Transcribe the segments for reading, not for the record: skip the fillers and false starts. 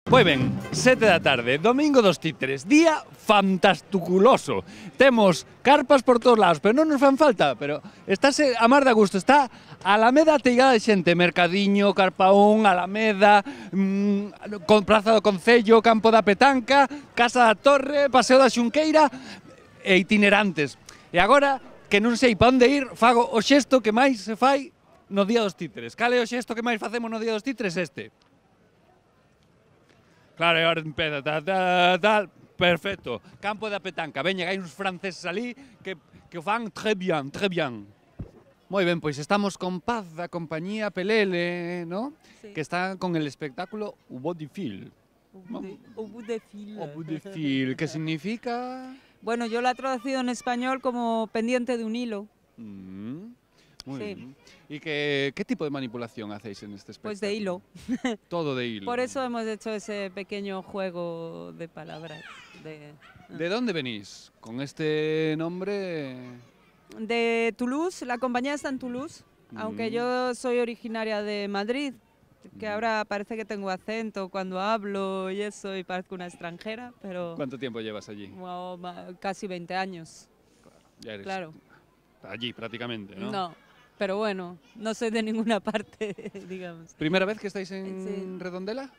Pois ben, 7 da tarde, domingo dos títeres, día fantasticuloso. Temos carpas por todos lados, pero non nos fan falta, pero estáse a mar de gusto, está a Alameda ateigada de xente, Mercadiño, Carpaón, Alameda, Praza do Concello, Campo da Petanca, Casa da Torre, Paseo da Xunqueira e itinerantes. E agora, que non sei pa onde ir, fago o xesto que máis se fai no día dos títeres. Cal é o xesto que máis facemos no día dos títeres? Este. Claro, e agora empeza, tal, perfecto. Campo da Petanca, veña, hai uns franceses ali que o fan très bien, très bien. Moi ben, pois estamos con Paz da compañía Pelele, ¿no? Sí. Que está con el espectáculo Au bout du fil. Au bout de fil. Au bout du fil, ¿qué significa? Bueno, yo la he traducido en español como pendiente de un hilo. Muy Sí. bien. ¿Y qué tipo de manipulación hacéis en este espectáculo? Pues de hilo. Todo de hilo. Por eso hemos hecho ese pequeño juego de palabras. ¿De dónde venís? Con este nombre... De Toulouse, la compañía está en Toulouse, aunque yo soy originaria de Madrid, que ahora parece que tengo acento cuando hablo y eso y parezco una extranjera, pero ¿Cuánto tiempo llevas allí? casi 20 años. Ya eres Claro. allí prácticamente, ¿no? No, pero bueno, no soy de ninguna parte, digamos. ¿Primera vez que estáis en Sí. Redondela?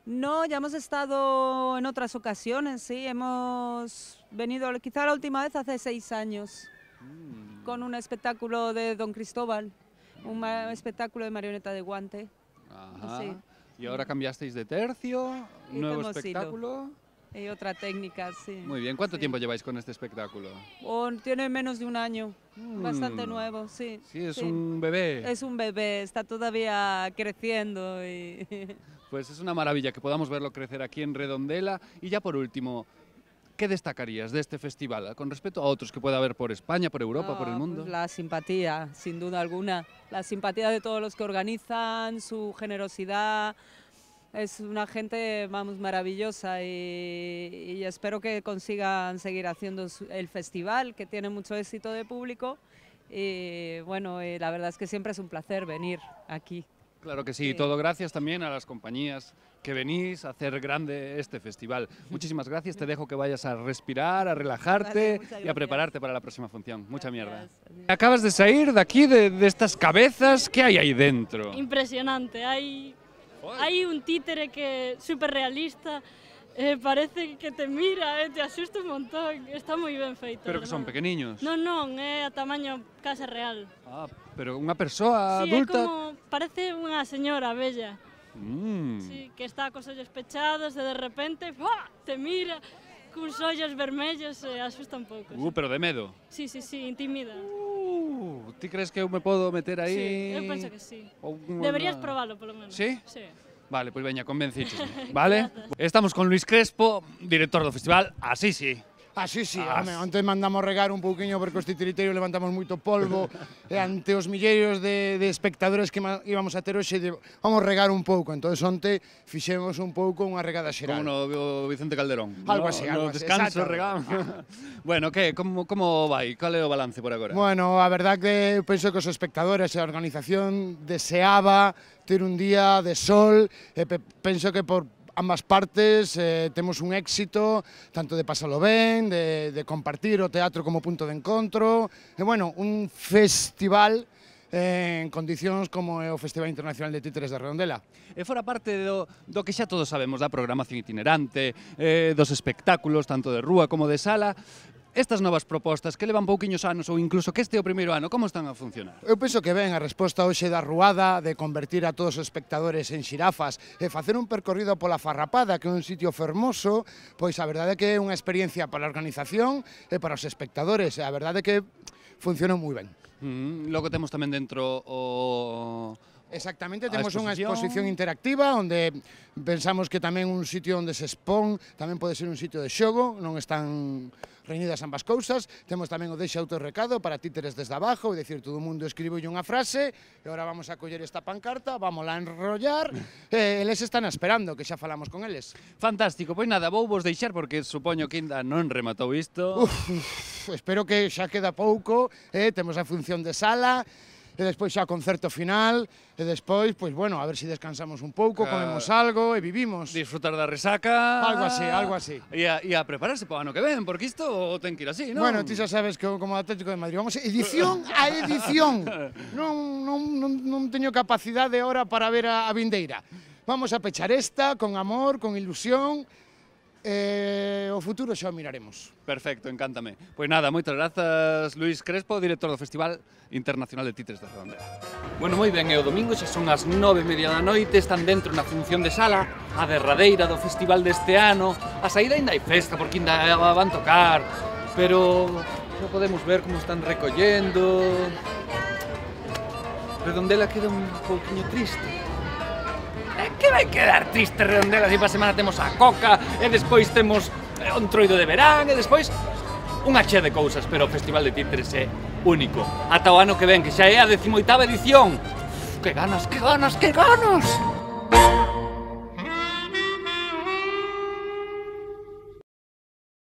No, ya hemos estado en otras ocasiones, sí, hemos venido quizá la última vez hace 6 años. Con un espectáculo de Don Cristóbal, un espectáculo de marioneta de guante. Ajá. Sí. Y ahora cambiasteis de tercio, nuevo Hicimos espectáculo. Y otra técnica, sí. Muy bien, ¿cuánto Sí. tiempo lleváis con este espectáculo? Tiene menos de un año, bastante nuevo, sí. Sí, es un bebé. Es un bebé, está todavía creciendo y... Pues es una maravilla que podamos verlo crecer aquí en Redondela. Y ya por último, ¿qué destacarías de este festival con respecto a otros que pueda haber por España, por Europa, por el mundo? Pues la simpatía, sin duda alguna. La simpatía de todos los que organizan, su generosidad. Es una gente, vamos, maravillosa y espero que consigan seguir haciendo el festival, que tiene mucho éxito de público. Y bueno, la verdad es que siempre es un placer venir aquí. Claro que sí, Sí. todo gracias también a las compañías que venís a hacer grande este festival. Muchísimas gracias, te dejo que vayas a respirar, a relajarte Vale, muchas y a gracias. prepararte para la próxima función. Mucha mierda. Gracias. Acabas de salir de aquí, de estas cabezas, ¿qué hay ahí dentro? Impresionante, hay un títere que súper realista, parece que te mira, te asusta un montón, está moi ben feito. Pero que son verdad. pequeniños. Non, é a tamaño casa real. Ah, pero unha persoa Sí, é adulta... como, parece unha señora bella, Mm. sí, que está cos ollos pechados e de repente te mira cuns ollos vermellos e asusta un pouco. Pero de medo. Sí, intimida. Ti crees que eu me podo meter aí? Sí, eu penso que sí. Ou Deberías unha- probalo, polo menos. Sí? Sí. Vale, pois veña, convencíchesme, vale? Estamos con Luis Crespo, director do festival Así sí. Así sí, Ah, home, onte mandamos regar un pouquiño porque os titiriteros levantamos moito polvo e ante os milleiros de espectadores que íbamos a ter hoxe vamos regar un pouco, entón onte fixemos un pouco unha regada xeral. Como no Vicente Calderón. Algo no? así, No algo así, descanso, exacto. regamos. Bueno, que, como vai? Cal é o balance por agora? Bueno, a verdad que penso que os espectadores e a organización deseaba ter un día de sol e penso que por ambas partes temos un éxito, tanto de pasalo ben, de compartir o teatro como punto de encontro, e bueno, un festival en condicións como é o Festival Internacional de Títeres de Redondela. E fora parte do que xa todos sabemos da programación itinerante, dos espectáculos, tanto de rúa como de sala, estas novas propostas que levan pouquiños anos ou incluso que este é o primeiro ano, como están a funcionar? Eu penso que ben a resposta hoxe da ruada de convertir a todos os espectadores en xirafas e facer un percorrido pola Farrapada, que é un sitio fermoso, pois a verdade é que é unha experiencia para a organización e para os espectadores, e a verdade é que funcionou moi ben. Logo temos tamén dentro o... Exactamente, A temos unha exposición. exposición interactiva onde pensamos que tamén un sitio onde se expón tamén pode ser un sitio de xogo, non están reñidas ambas cousas. Temos tamén o deixa autorrecado para títeres desde abajo, é dicir, todo o mundo escribe unha frase e agora vamos a coller esta pancarta, vamos a enrollar e eles están esperando, que xa falamos con eles. Fantástico, pois nada, vou vos deixar porque supoño que ainda non rematou isto. Espero que xa queda pouco, temos a función de sala, e despois xa concerto final, e despois, pois bueno, a ver se descansamos un pouco, comemos algo e vivimos. Disfrutar da resaca. Algo así, algo así. E a prepararse para o ano que ven, porque isto ten que ir así, non? Bueno, ti xa sabes que como Atlético de Madrid vamos edición a edición. Non teño capacidade ahora para ver a vindeira. Vamos a pechar esta con amor, con ilusión. O futuro xa o miraremos. Perfecto, encántame. Pois nada, moitas grazas, Luís Crespo, director do Festival Internacional de Títeres da Redondela. Bueno, moi ben, e o domingo xa son as 9:30 da noite, están dentro na función de sala, a derradeira do festival deste ano. A saída ainda hai festa, porque ainda van tocar, pero xa podemos ver como están recollendo. Redondela queda un pouquiño triste. Que vai quedar triste Redondela se para semana temos a Coca e despois temos o Entroido de verán e despois unha chea de cousas, pero o Festival de Títeres é único. Ata o ano que ven, que xa é a 18ª edición. Que ganas, que ganas, que ganas!